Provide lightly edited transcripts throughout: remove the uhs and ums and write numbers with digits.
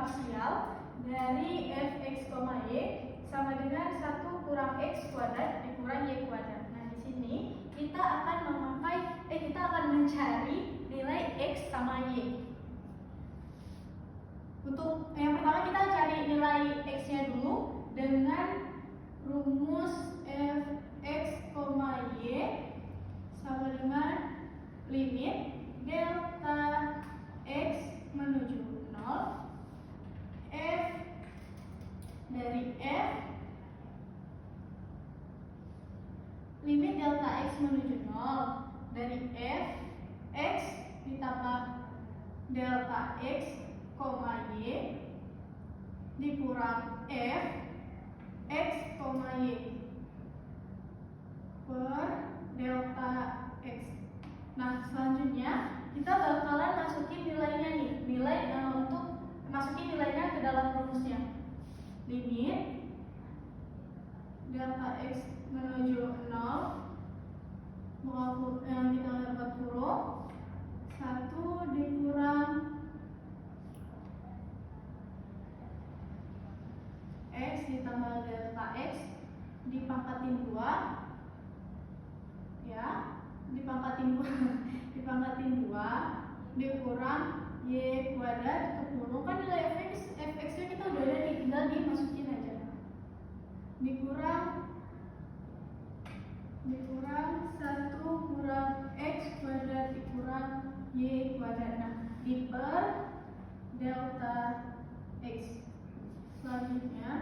parsial dari fx, y sama dengan 1 kurang x kuadrat dikurang y kuadrat. Nah, di sini kita akan mencari nilai x sama y. Untuk yang pertama kita cari nilai x-nya dulu dengan rumus fx, y sama dengan limit delta x menuju 0 f dari f limit delta x menuju 0 dari f x ditambah delta x, y dikurang f x, y per delta x. Nah, selanjutnya kita bakalan masukin nilainya nih, untuk masukin nilainya ke dalam rumusnya. Limit delta x menuju 0 yang kita dapat kurung 1 dikurang x ditambah delta x dipangkatin 2 ya, dipangkatin 2 dikurang y kuadrat kekurung, kan nilai fx nya kita udah ada nih, tinggal dimasukin aja, dikurang 1 kurang x kuadrat dikurang y kuadrat. Nah, diper delta x. Selanjutnya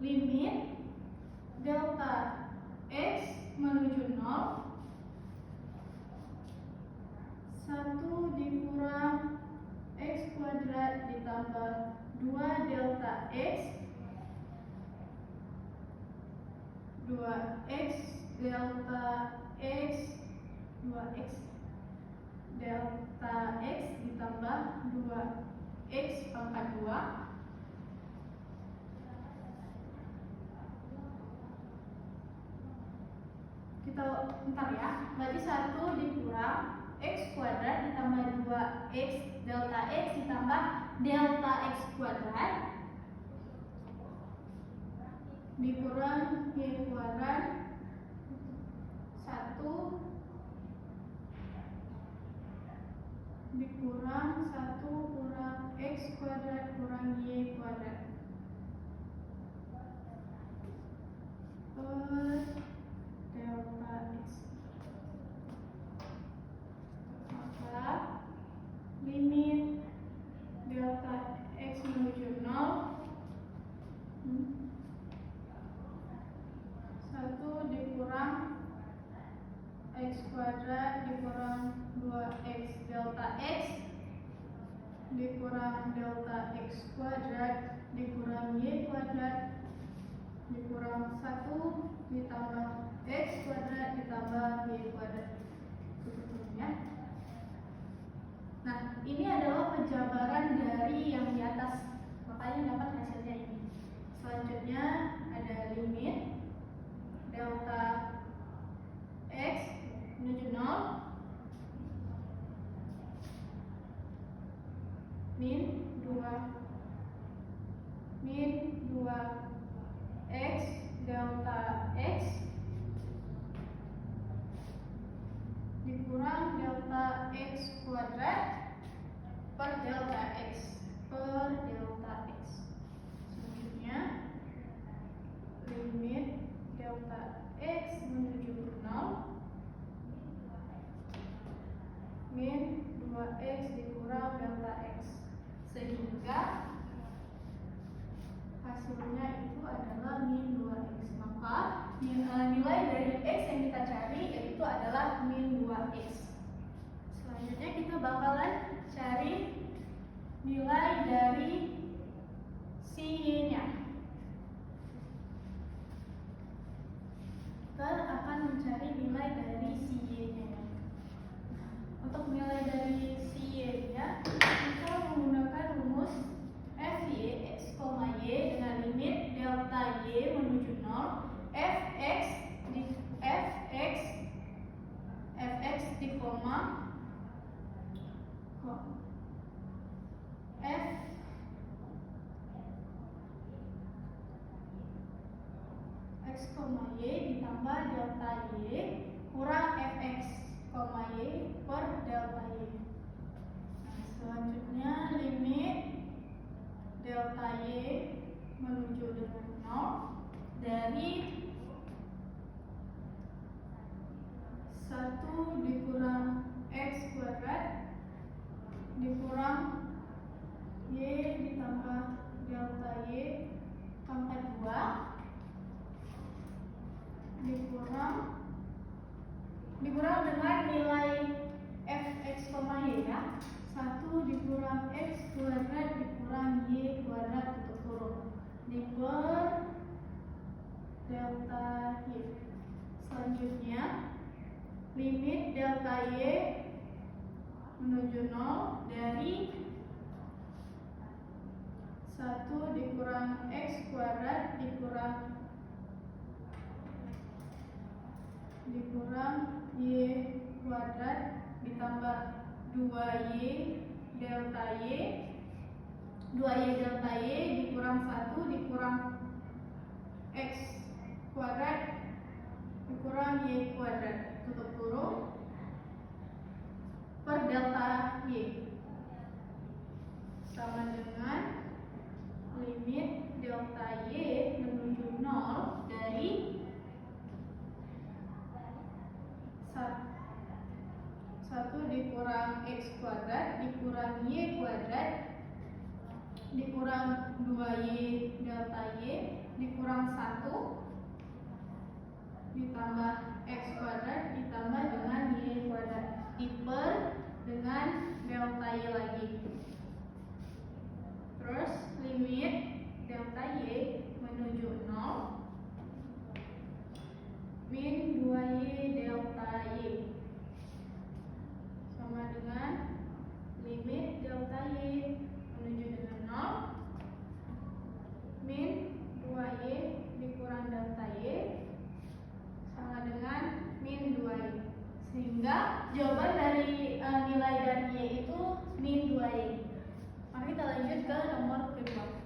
limit delta x menuju 0 1 dikurang x kuadrat ditambah 2 delta x 2x delta x 2x delta x ditambah 2x pangkat 2 kita bentar ya, berarti 1 dikurang x kuadrat ditambah 2x delta x ditambah delta x kuadrat dikurang y kuadrat 1 dikurang 1 kurang x kuadrat kurang y kuadrat per delta x. Maka limit delta x menuju 0 1 dikurang x kuadrat dikurang 2x delta x dikurang delta x kuadrat dikurang y kuadrat dikurang 1 ditambah x kuadrat ditambah y kuadrat. Ya. Nah, ini adalah penjabaran dari yang di atas, makanya dapat hasilnya ini. Selanjutnya ada limit delta x menuju 0 min 2x delta x dikurang delta x kuadrat per delta x Selanjutnya limit delta x menuju 0 min 2x dikurang delta x, sehingga hasilnya itu adalah min 2x. Maka nilai dari x yang kita cari yaitu adalah min 2x. Selanjutnya kita bakalan cari nilai dari si y-nya. Kita akan mencari nilai dari si y-nya. Untuk nilai dari si y-nya, kita menggunakan rumus fy x, y dengan limit delta y menuju 0 fx di koma f Y ditambah delta Y kurang fx, Y per delta Y. Nah, selanjutnya limit delta Y menuju dengan 0 dari 1 dikurang x kuadrat dikurang Y ditambah delta Y pangkat 2 dikurang dengan nilai fx, y ya. 1 dikurang x kuadrat dikurang y kuadrat tutup kurung diper delta y. Selanjutnya limit delta y menuju 0 dari 1 dikurang x kuadrat dikurang y kuadrat ditambah 2y delta y, 2y delta y dikurang 1 dikurang x kuadrat dikurang y kuadrat tutup kurung per delta y sama dengan limit delta y menuju 0 dari 1 dikurang x kuadrat dikurang y kuadrat dikurang 2y delta y dikurang 1 ditambah x kuadrat ditambah dengan y kuadrat diper dengan delta y lagi. Terus limit delta y menuju 0 min 2y delta y sama dengan limit delta y menuju dengan 0 min 2y dikurang delta y sama dengan min 2y, sehingga jawaban dari nilai dari y itu min 2y. Mari kita lanjut ke nomor kedua.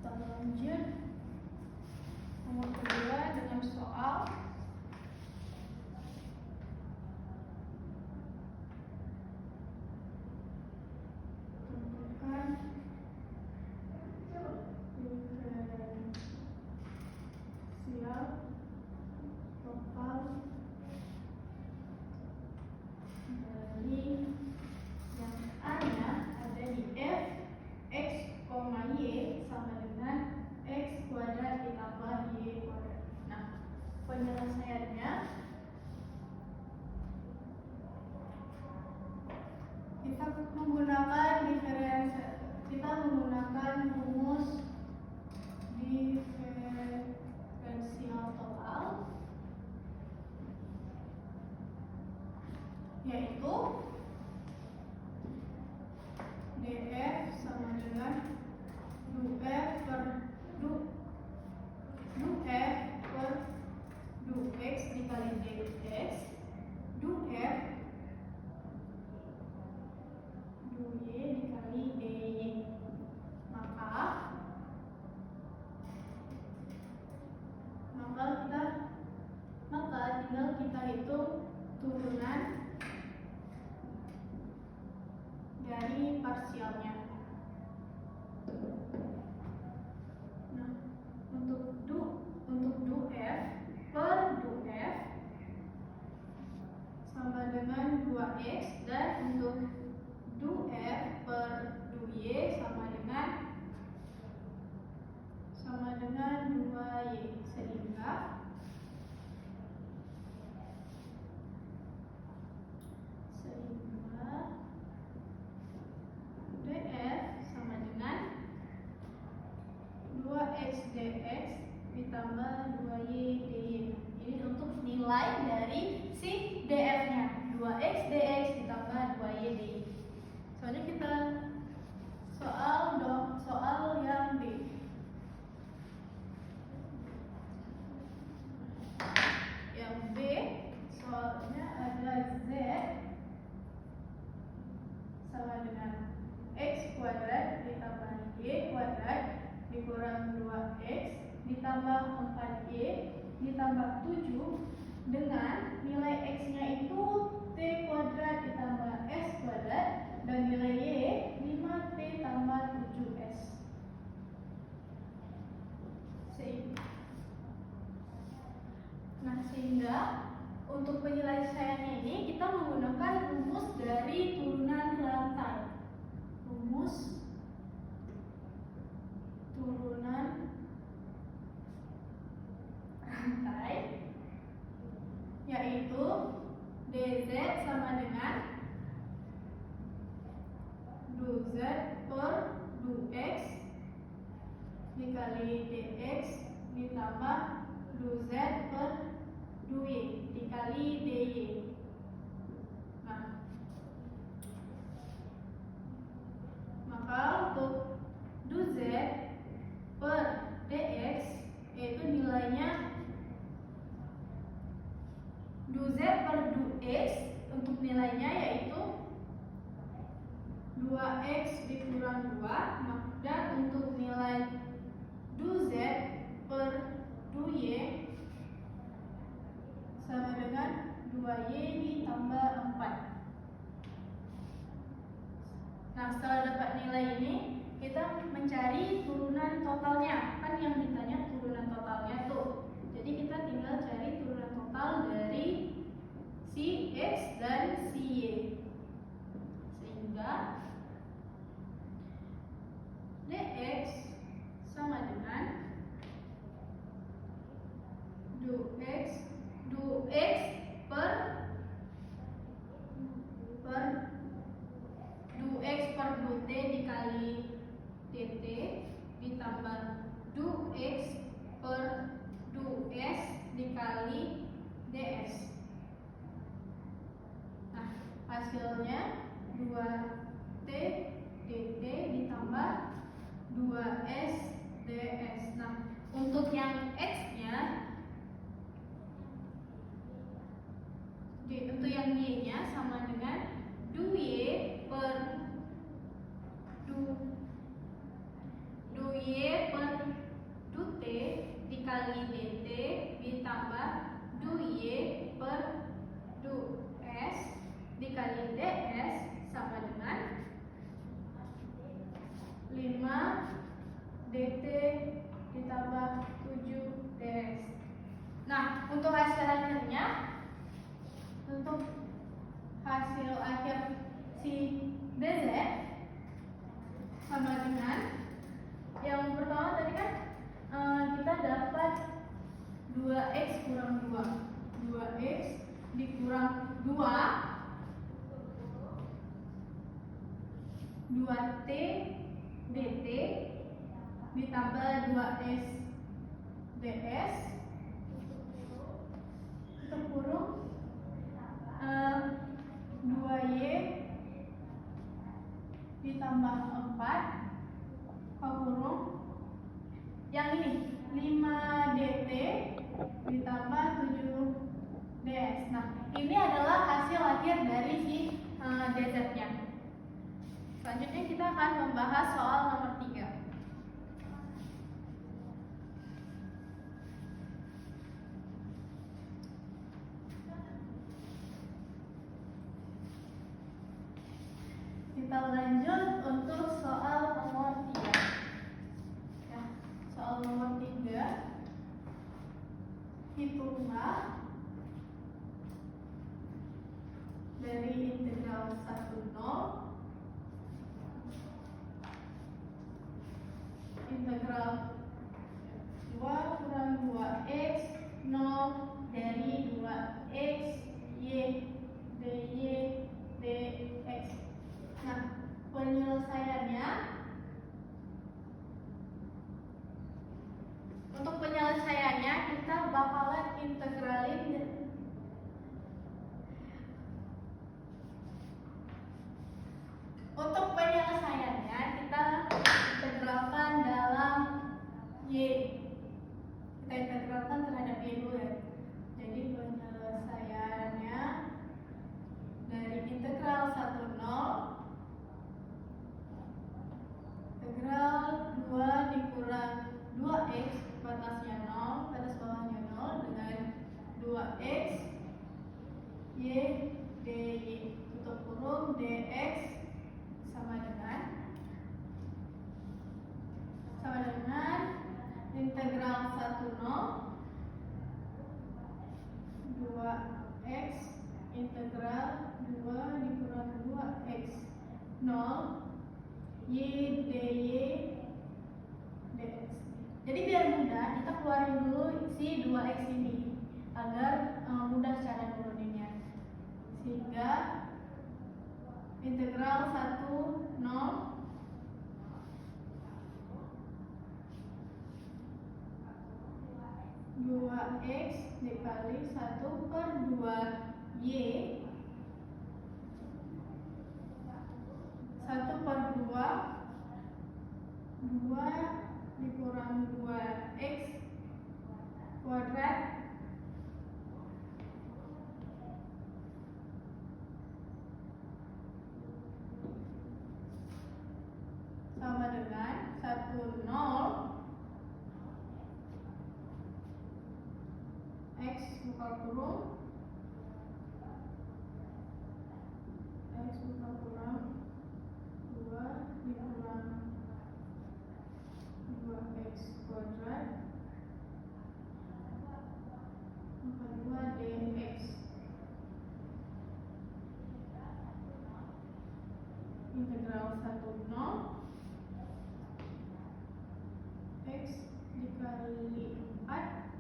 Kita lanjut nomor kedua dengan soal tentukan diferensial total dari yang A-nya ada di f x, y sama dengan x kuadrat ditambah y kuadrat. Nah, penyelesaiannya kita menggunakan rumus diferensial total, yaitu df sama dengan du f per du x dikali dx du f du y dikali dy. Maka tinggal kita hitung turunan dari parsialnya. Nah, untuk du f per du f sama dengan 2x, dan untuk du f per du y sama dengan 2y, sehingga df sama dengan 2x dx ditambah 2y dy. Ini untuk nilai dari si df-nya, 2x dx ditambah 2y dy. Soalnya kita soal yang B. Yang B soalnya ada z ditambah 7 dengan nilai X-nya itu T kuadrat ditambah S kuadrat dan nilai Y 5T tambah 7S. Sehingga untuk penyelesaiannya ini kita menggunakan rumus dari turunan rantai. Rumus turunan rantai yaitu dz sama dengan dz per dx dikali dx ditambah dz per dy dikali dy. Nah, maka untuk dz per dx yaitu nilainya dz per dx untuk nilainya yaitu 2x dikurang 2 dan untuk nilai dz per dy sama dengan 2y ditambah 4. Nah, setelah dapat nilai ini kita mencari turunan totalnya. Kan yang ditanya turunan totalnya tuh. Jadi kita tinggal cari turunan total dari si X dan si Y. Sehingga dx sama dengan 2x per 2x per 2t dikali dt ditambah 2x per 2s dikali ds. Nah, hasilnya 2t dt ditambah 2s ds. Nah, untuk yang x-nya untuk yang y-nya sama dengan 2y per 2t dikali dt ditambah 2y per 2s dikali ds sama dengan 5 dt ditambah 7 ds. Nah, untuk hasil akhirnya, untuk hasil akhir si dz sama dengan yang pertama tadi kan kita dapat 2x kurang 2 2x dikurang 2 2t dt ditambah 2s ds tutup kurung 2y ditambah 4 kurung yang ini 5 dt ditambah 7 ds. Nah, ini adalah hasil akhir dari si dz nya. Selanjutnya kita akan membahas soal nomor 3. Kita lanjut untuk soal nomor 3. Ya, soal nomor 3. Hitunglah dari integral 10 integral 2 kurang 2x 0 dari 2x y dy dx. Nah, penyelesaiannya untuk penyelesaiannya kita bakalan integralin untuk penyelesaiannya kita integralkan dalam y. Kita integralkan terhadap y dulu ya. Jadi penyelesaiannya dari integral 10 integral 2 dikurang 2x batasnya 0, batas bawahnya 0 dengan 2x integral 2 dikurang 2x 0 y dy dx. Jadi biar mudah kita keluarin dulu si 2x ini agar mudah cara nuruninnya. Sehingga integral 1 0 2x dikali 1 per 2y 1 per 2 dikurang 2x kuadrat sama dengan 1 0 x buka kurung x buka kurang 2 dikurang 2x kuadrat bukan 2 dx integral 1 0 x dikali 4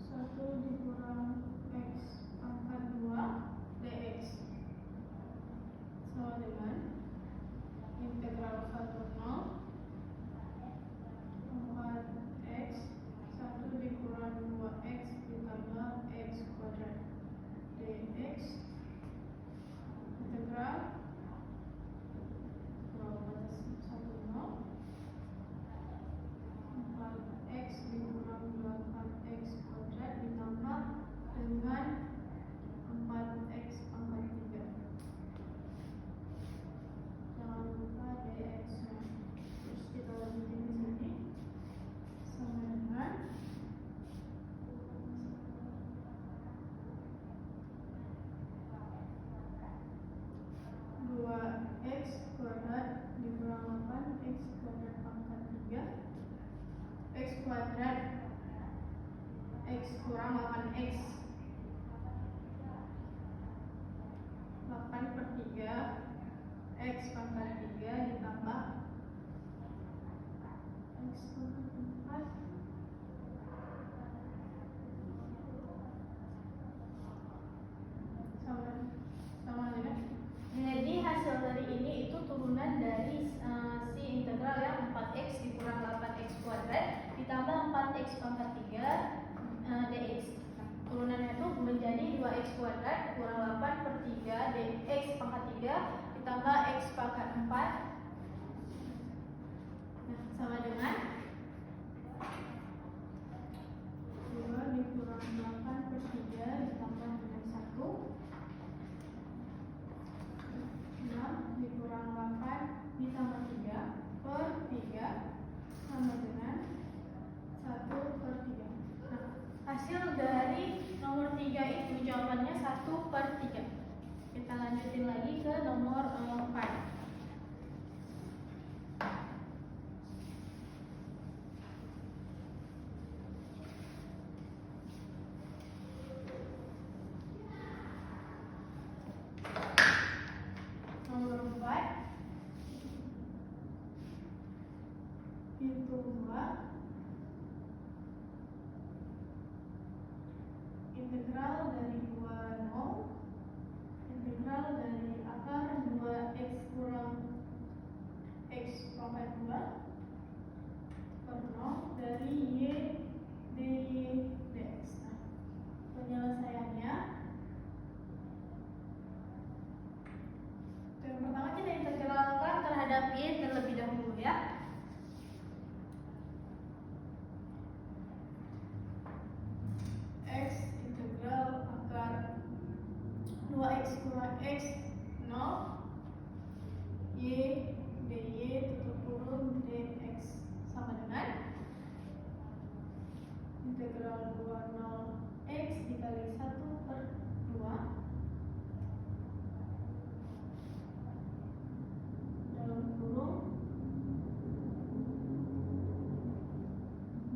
1 dikurang x pangkat 2 dx sama dengan integral 1 0 4x 1 dikurang 2x ditambah x kuadrat dx integral 4x dikurang 8x kuadrat ditambah dengan 4x pangkat 3. Jangan lupa dx nya. Terus kita lanjutin di sini sama dengan 2x kuadrat dikurang 8x kuadrat pangkat 3 x kuadrat x kurang 8x 8 per 3 x pangkat 3 ditambah x pangkat 4 sama dengan. Jadi hasil dari ini itu turunan dari si integral yang 4x dikurang 8x kuadrat ditambah 4x pangkat 3 dx. Turunannya itu menjadi 2x kuadrat kurang 8 per 3 dx pangkat 3 ditambah x pangkat 4 sama dengan 2 dikurang 8 per 3 ditambah dengan 1 6 dikurang 8 ditambah 3 per 3 sama dengan 1 per 3. Nah, hasil dari nomor 3 itu jawabannya 1 per 3. Kita lanjutin lagi ke nomor 4. Itu 2 integral dari 2 0 integral dari akar 2x kurang x pangkat 2 per 0 dari y dy dx. Nah, penyelesaiannya yang pertama kita integralkan terhadap y terlebih dahulu ya. X integral akar 2x kurang x 0 y dy tutup kurung dx sama dengan integral 20 x dikali 1 per 2 dalam kurung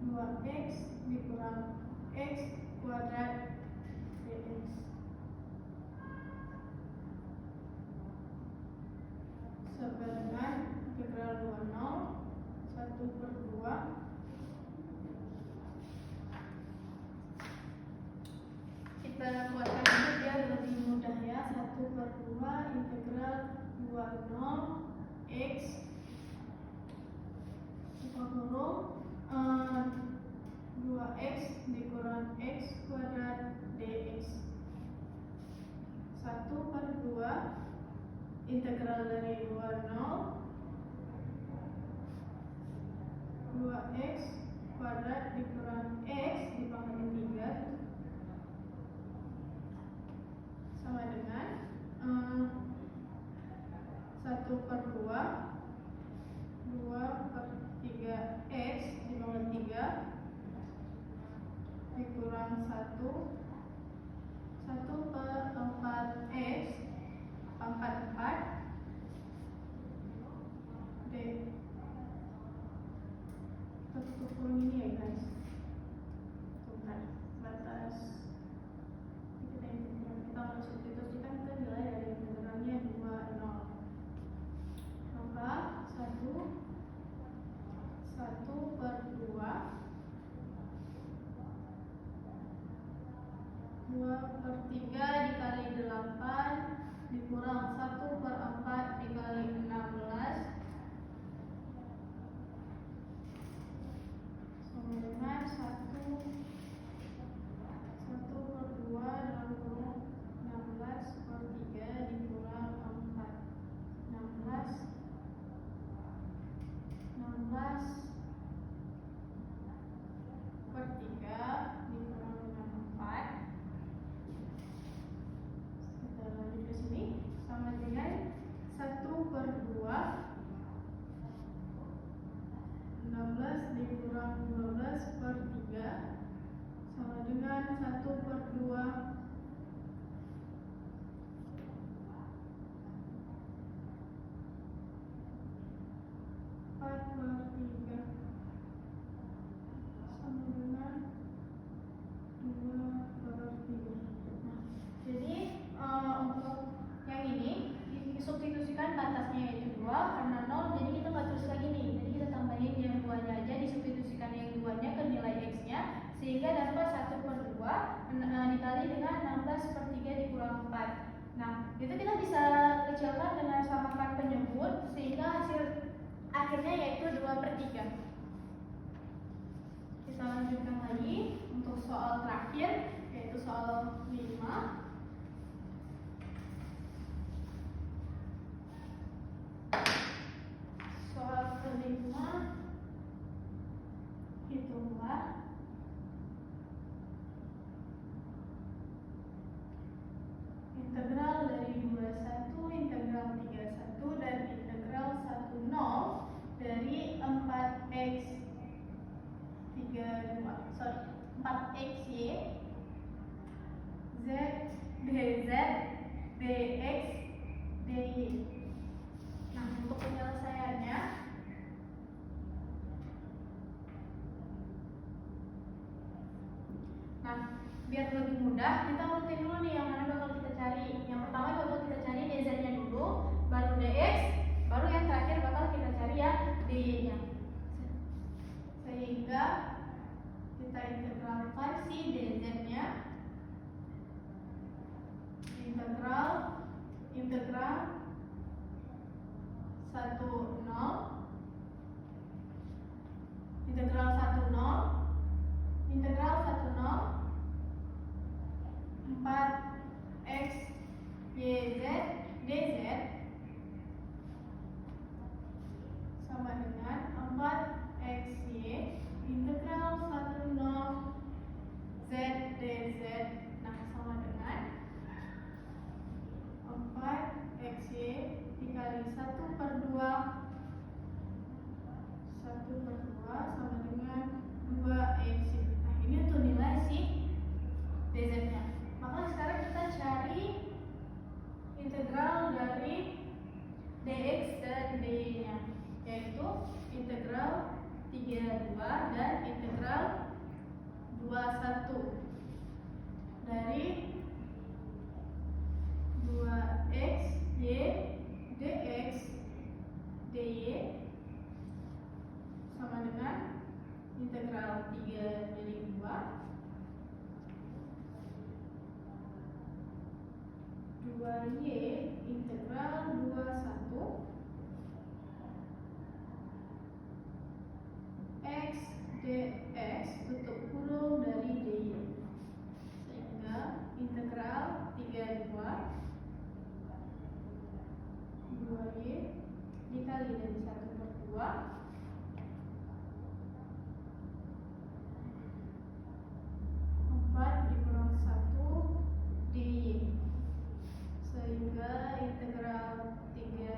2x dikurang x kuadrat dx sama dengan integral 20 1/2. Kita buatkan ini biar lebih mudah ya. 1/2 integral 20 x buka kurung 2x dikurang x kuadrat dx 1/2 integral dari 20 2x kuadrat dikurang x dipangkat 3 sama dengan 1/2 2/3x dipangkat 3 dikurang 1/4x pangkat 4 d. Kita tutup kurung ini ya guys. Bentar, batas kita harus substitusikan ke nilai dari integralnya 20. Maka 1/2 2/3 dikali 8 dikurang 1/4 dikali 16 sama dengan 1/2 dalam kurung 16/3 dikurang 4 16/3 dikurang 4. Kita lanjut ke sini sama dengan 1/2 16 dikurang 12/3 sama dengan 1/2 4/3 sama dengan 2/3. Nah, jadi untuk yang ini disubstitusikan batasnya yaitu 2 karena 0, jadi kita nggak tulis lagi nih. Jadi kita tambahin yang 2-nya aja, disubstitusikan yang 2-nya ke nilai x-nya sehingga dapat 1/2 dikali dengan 16/3 dikurang 4. Nah, itu kita bisa kecilkan dengan samakan penyebut sehingga hasil akhirnya yaitu 2/3. Kita lanjutkan lagi untuk soal terakhir yaitu soal 5. Soal kelima, hitunglah integral dari 21, integral 31 dan integral 10 dari 4xy z dz dx dy. Nah, untuk penyelesaiannya biar lebih mudah kita rutin dulu nih yang mana bakal kita cari. Yang pertama bakal kita cari dz-nya dulu, baru dx, baru yang terakhir bakal kita cari ya dy-nya. Sehingga kita integralkan si dz-nya integral 10 4x yz dz sama dengan 4xy integral 10 z dz. Nah, sama dengan 4xy dikali 1/2 3 jadi 2. 2y integral 21 x dx tutup kurung dari dy, sehingga integral 2y dikali dari 1/2 4 dikurang 1 dy, sehingga integral 3y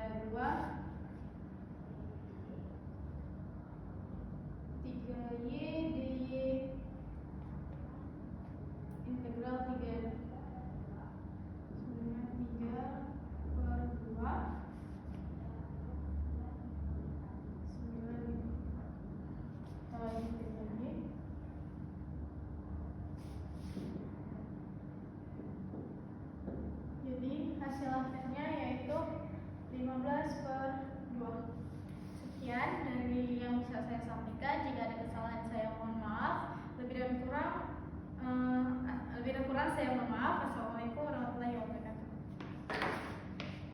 dy integral 3 3/2 jadi hasil akhirnya yaitu 15/2. Sekian dari yang bisa saya sampaikan. Jika ada kesalahan saya mohon maaf. Lebih dan kurang saya mohon maaf.